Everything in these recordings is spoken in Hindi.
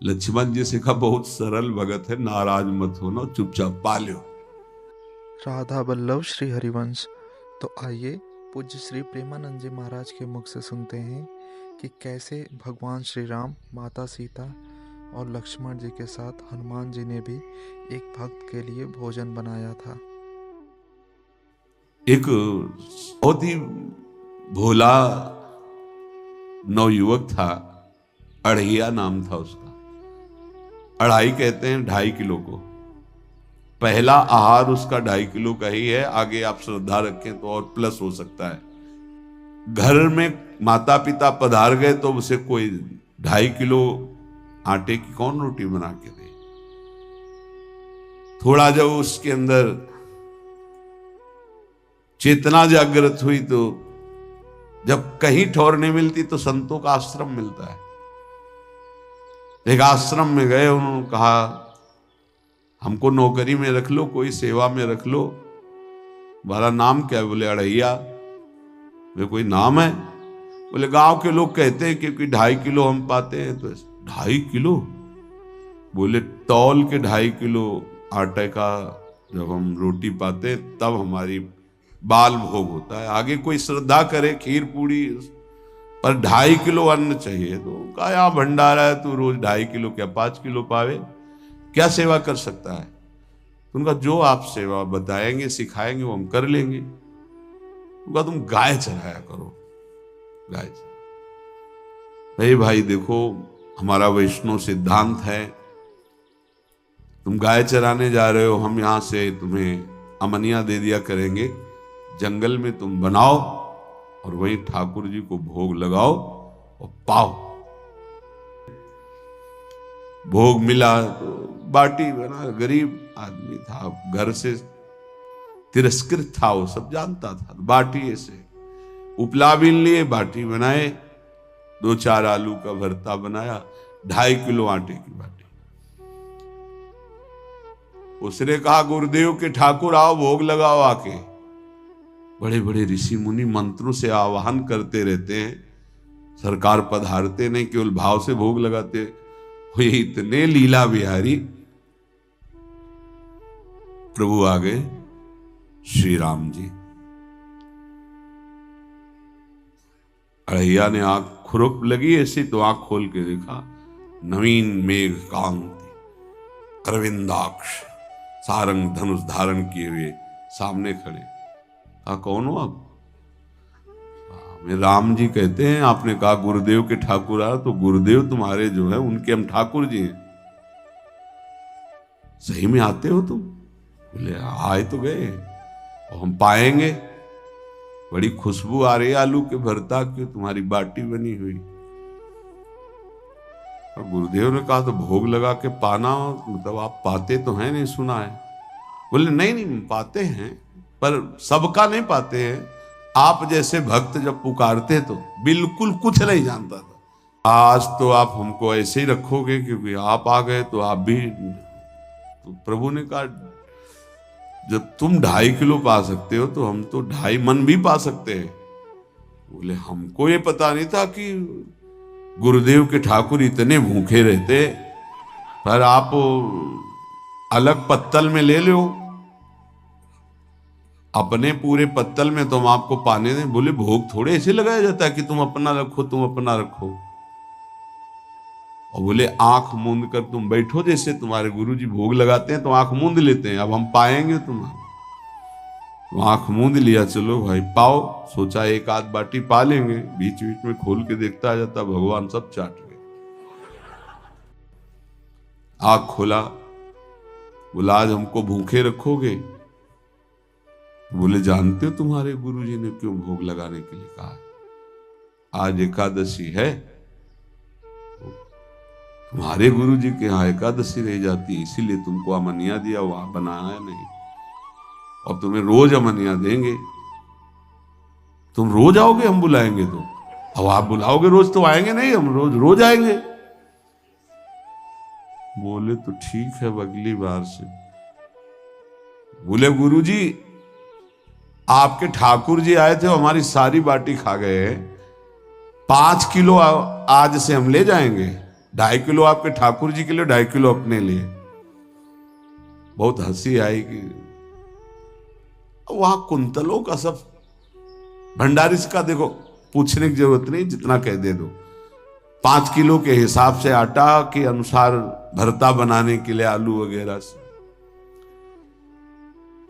लक्ष्मण जी से कहा बहुत सरल भगत है, नाराज मत होना, चुपचाप पालो। राधा बल्लभ श्री हरिवंश। तो आइए पूज्य श्री प्रेमानंद जी महाराज के मुख से सुनते हैं कि कैसे भगवान श्री राम, माता सीता और लक्ष्मण जी के साथ हनुमान जी ने भी एक भक्त के लिए भोजन बनाया था। एक बहुत ही भोला नवयुवक था, अढ़िया नाम था उसका। अढ़ाई कहते हैं 2.5 किलो को। पहला आहार उसका 2.5 किलो का ही है, आगे आप श्रद्धा रखें तो और प्लस हो सकता है। घर में माता पिता पधार गए तो उसे कोई 2.5 किलो आटे की कौन रोटी बना के दे। थोड़ा जब उसके अंदर चेतना जागृत हुई तो जब कहीं ठौर नहीं मिलती तो संतों का आश्रम मिलता है। एक आश्रम में गए, उन्होंने कहा हमको नौकरी में रख लो, कोई सेवा में रख लो। तुम्हारा नाम क्या है? बोले अढ़ैया। वे कोई नाम है? बोले गांव के लोग कहते हैं क्योंकि 2.5 किलो हम पाते हैं। तो 2.5 किलो? बोले तौल के 2.5 किलो आटे का जब हम रोटी पाते हैं तब हमारी बाल भोग होता है। आगे कोई श्रद्धा करे खीर पूड़ी, पर 2.5 किलो अन्न चाहिए। तो कहा यहाँ भंडारा है, तू रोज 2.5 किलो क्या 5 किलो पावे, क्या सेवा कर सकता है? तो उनका जो आप सेवा बताएंगे सिखाएंगे वो हम कर लेंगे। उनका तुम गाय चराया करो, गाय चरा। भाई देखो, हमारा वैष्णव सिद्धांत है, तुम गाय चराने जा रहे हो, हम यहां से तुम्हें अमनिया दे दिया करेंगे, जंगल में तुम बनाओ और वहीं ठाकुर जी को भोग लगाओ और पाओ। भोग मिला तो बाटी बना। गरीब आदमी था, घर से तिरस्कृत था, वो सब जानता था। बाटी ऐसे उपला बीन लिए, बाटी बनाए, 2-4 आलू का भरता बनाया, 2.5 किलो आटे की बाटी। उसने कहा गुरुदेव के ठाकुर आओ भोग लगाओ आके। बड़े बड़े ऋषि मुनि मंत्रों से आवाहन करते रहते हैं, सरकार पधारते नहीं, केवल भाव से भोग लगाते। ये इतने लीला बिहारी प्रभु आ गए श्री राम जी। अढ़ैया ने आंख खुरक लगी ऐसी तो आंख खोल के देखा, नवीन मेघ कांति, अरविंदाक्ष, सारंग धनुष धारण किए हुए सामने खड़े। कहा कौन हो आप? हमें राम जी कहते हैं। आपने कहा गुरुदेव के ठाकुर आ, तो गुरुदेव तुम्हारे जो है उनके हम ठाकुर जी हैं। सही में आते हो तुम? बोले आए तो गए और हम पाएंगे। बड़ी खुशबू आ रही है आलू के भरता की, तुम्हारी बाटी बनी हुई। और गुरुदेव ने कहा तो भोग लगा के पाना, मतलब आप पाते तो हैं? नहीं सुना है। बोले नहीं नहीं पाते हैं, पर सबका नहीं पाते हैं। आप जैसे भक्त जब पुकारते तो बिल्कुल कुछ नहीं जानता था। आज तो आप हमको ऐसे ही रखोगे क्योंकि आप आ गए तो आप भी। तो प्रभु ने कहा जब तुम 2.5 किलो पा सकते हो तो हम तो 2.5 मन भी पा सकते हैं। बोले हमको ये पता नहीं था कि गुरुदेव के ठाकुर इतने भूखे रहते, पर आप अलग पत्तल में ले लो, अपने पूरे पत्तल में तुम आपको पाने दें। बोले भोग थोड़े ऐसे लगाया जाता है कि तुम अपना रखो, तुम अपना रखो। और बोले आंख मूंद कर तुम बैठो, जैसे तुम्हारे गुरुजी भोग लगाते हैं तो आंख मूंद लेते हैं, अब हम पाएंगे तुम्हारे। तो आंख मूंद लिया, चलो भाई पाओ। सोचा एक आध बाटी पा लेंगे, बीच बीच में खोल के देखता आ जाता, भगवान सब चाट गए। आंख खोला, बोला आज हमको भूखे रखोगे? बोले जानते हो तुम्हारे गुरुजी ने क्यों भोग लगाने के लिए कहा? आज एकादशी है, तुम्हारे गुरुजी के यहाँ एकादशी रह जाती, इसीलिए तुमको अमनिया दिया, वहां बनाया नहीं। और तुम्हें रोज अमनिया देंगे। तुम रोज आओगे, हम बुलाएंगे तो? अब आप बुलाओगे रोज तो आएंगे नहीं, हम रोज रोज आएंगे। बोले तो ठीक है, अगली बार से। बोले गुरुजी आपके ठाकुर जी आए थे, हमारी सारी बाटी खा गए, 5 किलो आज से हम ले जाएंगे, 2.5 किलो आपके ठाकुर जी के लिए, 2.5 किलो अपने लिए। बहुत हंसी आई कि वहां कुंतलों का सब भंडारी का देखो, पूछने की जरूरत नहीं, जितना कह दे दो। 5 किलो के हिसाब से आटा के अनुसार भरता बनाने के लिए आलू वगैरह से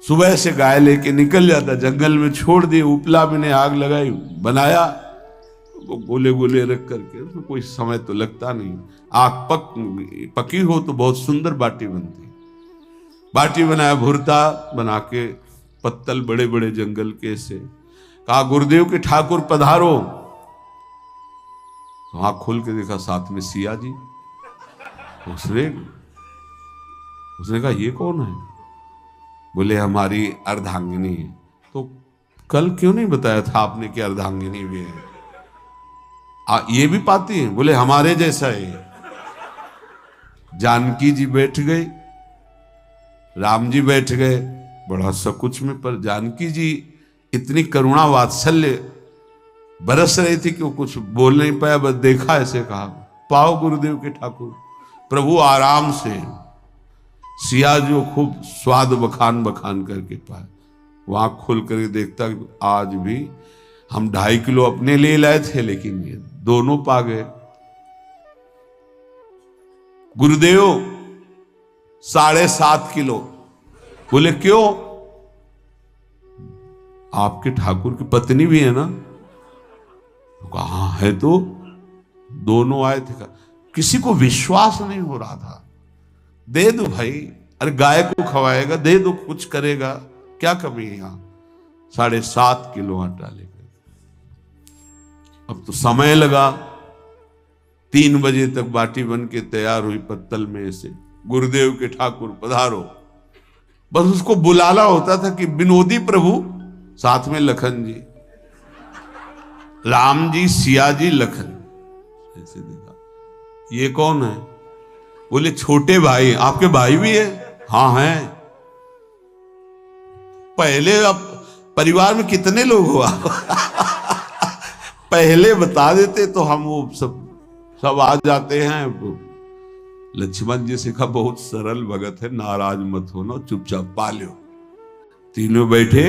सुबह से गाय लेके निकल जाता, जंगल में छोड़ दिए, उपला में ने आग लगाई, बनाया, वो गोले गोले रख करके, उसमें कोई समय तो लगता नहीं। आग पकी हो तो बहुत सुंदर बाटी बनती। बाटी बनाया, भुरता बना के, पत्तल बड़े बड़े जंगल के से, कहा गुरुदेव के ठाकुर पधारो। तो आंख खोल के देखा साथ में सिया जी। उसने कहा ये कौन है? बोले हमारी अर्धांगिनी है। तो कल क्यों नहीं बताया था आपने कि अर्धांगिनी भी है? ये भी पाती है? बोले हमारे जैसा है। जानकी जी बैठ गए, राम जी बैठ गए, बड़ा सकुच में, पर जानकी जी इतनी करुणा वात्सल्य बरस रही थी कि वो कुछ बोल नहीं पाया, बस देखा, ऐसे कहा पाओ गुरुदेव के ठाकुर। प्रभु आराम से, सिया जो खूब स्वाद बखान बखान करके पाए, वहां खोल करके देखता आज भी हम 2.5 किलो अपने लिए लाए थे, लेकिन ये दोनों पा गए। गुरुदेव 7.5 किलो। बोले क्यों? आपके ठाकुर की पत्नी भी है ना? कहा है, तो दोनों आए थे। किसी को विश्वास नहीं हो रहा था। दे दो भाई, अरे गाय को खवाएगा, दे दो, कुछ करेगा, क्या कमी है यहां? 7.5 किलो आटा लेकर। अब तो समय लगा, 3 बजे तक बाटी बन के तैयार हुई पत्तल में से। गुरुदेव के ठाकुर पधारो, बस उसको बुलाना होता था कि विनोदी प्रभु, साथ में लखन जी, राम जी, सिया जी, लखन। ऐसे देखा, ये कौन है? बोले छोटे भाई। आपके भाई भी है? हाँ है। पहले अब परिवार में कितने लोग हो आप? पहले बता देते तो हम वो सब आ जाते हैं। लक्ष्मण जी से कहा बहुत सरल भगत है, नाराज मत होना, चुपचाप पा लो। तीनों बैठे,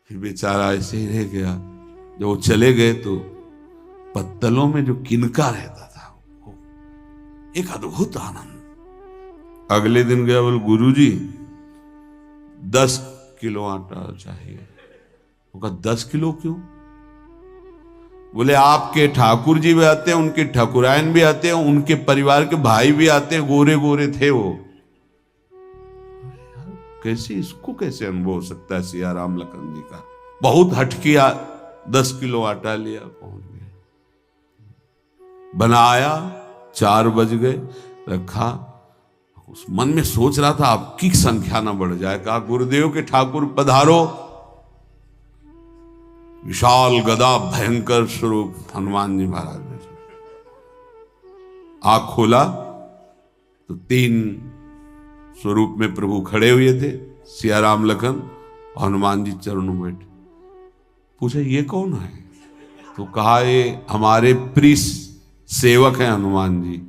फिर बेचारा ऐसे ही रह गया। जब वो चले गए तो पत्तलों में जो किनका रहता था, एक अद्भुत आनंद। अगले दिन गया, बोल गुरुजी 10 किलो आटा चाहिए। वो कहा 10 किलो क्यों? बोले आपके ठाकुर जी भी आते हैं, उनके ठाकुरायन भी आते हैं, उनके परिवार के भाई भी आते हैं, गोरे गोरे थे वो। कैसे, इसको कैसे अनुभव हो सकता है? सिया राम लखन जी का बहुत हट किया। 10 किलो आटा लिया, पहुंच गए, बनाया, 4 बज गए, रखा। उस मन में सोच रहा था आपकी संख्या ना बढ़ जाए। कहा गुरुदेव के ठाकुर पधारो। विशाल गदा, भयंकर स्वरूप हनुमान जी महाराज ने आंख खोला तो 3 स्वरूप में प्रभु खड़े हुए थे, सिया राम लखन, हनुमान जी चरणों बैठे। पूछा ये कौन है? तो कहा ये हमारे प्रिय सेवक हैं हनुमान जी।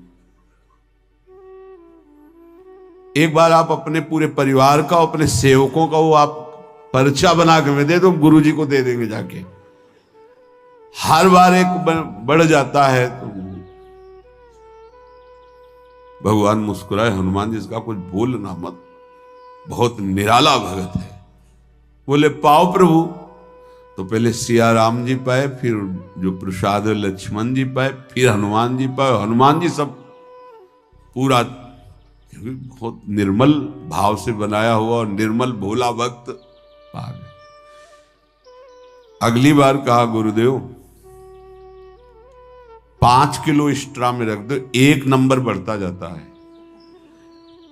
एक बार आप अपने पूरे परिवार का, अपने सेवकों का वो आप पर्चा बना के मैं दे दो, गुरु जी को दे देंगे जाके। हर बार एक बढ़ जाता है तो भगवान मुस्कुराए, हनुमान जी इसका कुछ बोलना मत, बहुत निराला भगत है। बोले पाओ प्रभु। तो पहले सिया राम जी पाए, फिर जो प्रसाद लक्ष्मण जी पाए, फिर हनुमान जी पाए। हनुमान जी सब पूरा बहुत निर्मल भाव से बनाया हुआ और निर्मल भोला भक्त पा गए। अगली बार कहा गुरुदेव 5 किलो एक्स्ट्रा में रख दो, 1 नंबर बढ़ता जाता है।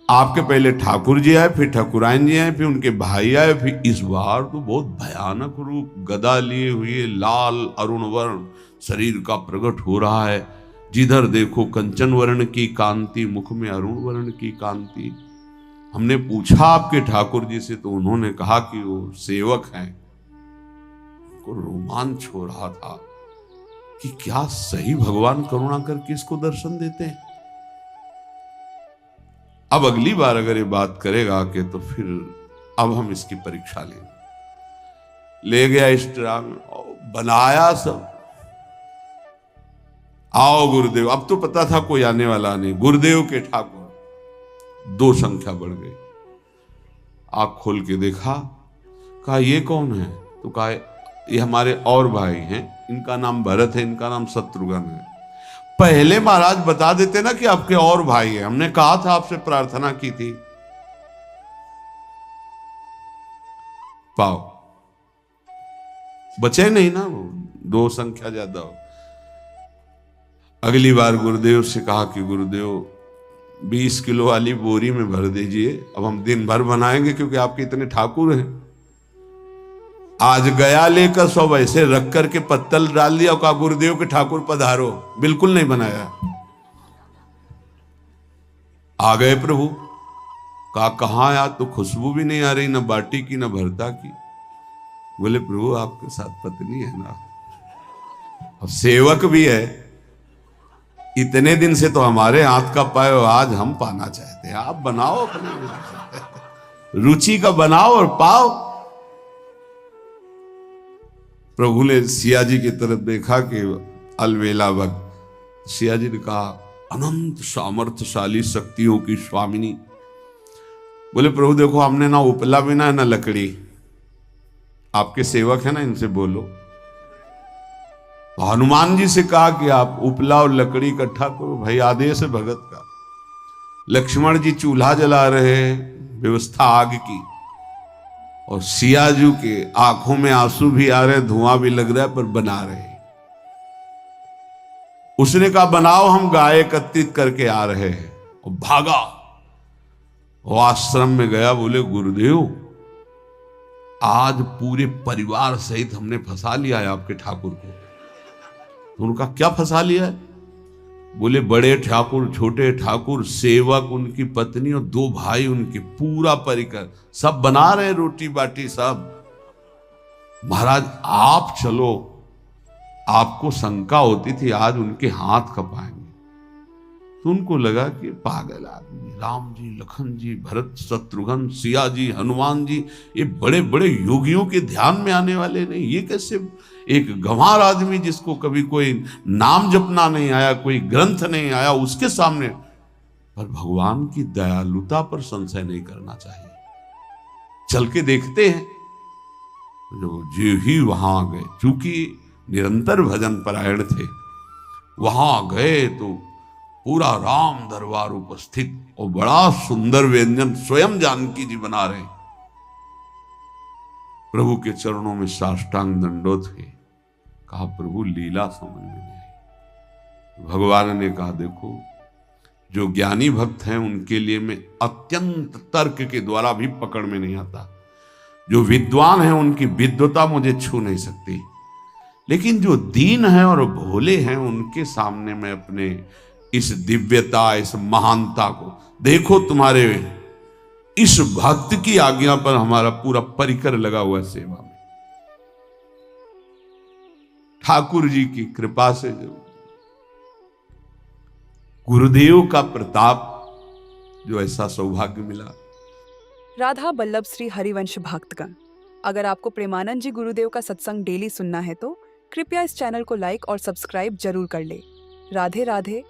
आपके पहले ठाकुर जी आए, फिर ठाकुरायन जी आए, फिर उनके भाई आए, फिर इस बार तो बहुत भयानक रूप, गदा लिए हुए, लाल अरुण वर्ण शरीर का प्रकट हो रहा है। जिधर देखो कंचन वर्ण की कांति, मुख में अरुण वर्ण की कांति। हमने पूछा आपके ठाकुर जी से तो उन्होंने कहा कि वो सेवक हैं। उनको रोमांच हो रहा था। कि क्या सही भगवान करुणा करके इसको दर्शन देते हैं। अब अगली बार अगर ये बात करेगा कि तो फिर अब हम इसकी परीक्षा लेंगे। ले गया इष्टराम, बनाया सब। आओ गुरुदेव। अब तो पता था कोई आने वाला नहीं। गुरुदेव के ठाकुर 2 संख्या बढ़ गई। आंख खोल के देखा, कहा ये कौन है? तो कहा ये हमारे और भाई हैं, इनका नाम भरत है, इनका नाम शत्रुघ्न है। पहले महाराज बता देते ना कि आपके और भाई हैं, हमने कहा था, आपसे प्रार्थना की थी। पाओ बचे नहीं ना, वो 2 संख्या ज्यादा हो। अगली बार गुरुदेव से कहा कि गुरुदेव 20 किलो वाली बोरी में भर दीजिए, अब हम दिन भर बनाएंगे क्योंकि आपके इतने ठाकुर हैं। आज गया लेकर सब ऐसे रख करके पत्तल डाल दिया और कहा गुरुदेव के ठाकुर पधारो। बिल्कुल नहीं बनाया। आ गए प्रभु, कहा कहां यार, तो खुशबू भी नहीं आ रही, ना बाटी की ना भरता की। बोले प्रभु आपके साथ पत्नी है ना, और सेवक भी है, इतने दिन से तो हमारे हाथ का पाए, आज हम पाना चाहते हैं, आप बनाओ अपने रुचि का बनाओ और पाओ। प्रभु ने सिया जी की तरफ देखा कि अलवेला भक्त। सिया जी ने कहा अनंत सामर्थ्यशाली शक्तियों की स्वामिनी। बोले प्रभु देखो हमने ना उपला बिना है ना लकड़ी, आपके सेवक है ना, इनसे बोलो। हनुमान जी से कहा कि आप उपला और लकड़ी इकट्ठा करो, भाई आदेश है भगत का। लक्ष्मण जी चूल्हा जला रहे हैं, व्यवस्था आग की, और सियाजू के आंखों में आंसू भी आ रहे, धुआं भी लग रहा है, पर बना रहे। उसने कहा बनाओ, हम गाय एकत्रित करके आ रहे हैं, और भागा। वो आश्रम में गया, बोले गुरुदेव आज पूरे परिवार सहित हमने फंसा लिया है आपके ठाकुर को। तो उनका क्या फंसा लिया है? बोले बड़े ठाकुर, छोटे ठाकुर, सेवक, उनकी पत्नी और 2 भाई उनके, पूरा परिकर, सब बना रहे रोटी बाटी सब। महाराज आप चलो, आपको शंका होती थी आज उनके हाथ कपाएंगे। तो उनको लगा कि पागल आदमी, राम जी, लखन जी, भरत, शत्रुघ्न, सिया जी, हनुमान जी, ये बड़े बड़े योगियों के ध्यान में आने वाले नहीं, ये कैसे एक गंवार आदमी जिसको कभी कोई नाम जपना नहीं आया, कोई ग्रंथ नहीं आया, उसके सामने। पर भगवान की दयालुता पर संशय नहीं करना चाहिए। चल के देखते हैं। जो जी ही वहां गए, चूंकि निरंतर भजन परायण थे, वहां गए तो पूरा राम दरबार उपस्थित, और बड़ा सुंदर व्यंजन स्वयं जानकी जी बना रहे। प्रभु के चरणों में साष्टांग दंडोत है। कहा प्रभु लीला समझ में नहीं आई। भगवान ने कहा देखो, जो ज्ञानी भक्त हैं उनके लिए मैं अत्यंत तर्क के द्वारा भी पकड़ में नहीं आता। जो विद्वान हैं उनकी विद्वता मुझे छू नहीं सकती, लेकिन जो दीन हैं और भोले हैं उनके सामने मैं अपने इस दिव्यता, इस महानता को देखो। तुम्हारे इस भक्त की आज्ञा पर हमारा पूरा परिकर लगा हुआ है सेवा में। ठाकुर जी की कृपा से, जो गुरुदेव का प्रताप, जो ऐसा सौभाग्य मिला। राधा बल्लभ श्री हरिवंश भक्तगण, अगर आपको प्रेमानंद जी गुरुदेव का सत्संग डेली सुनना है तो कृपया इस चैनल को लाइक और सब्सक्राइब जरूर कर ले। राधे राधे।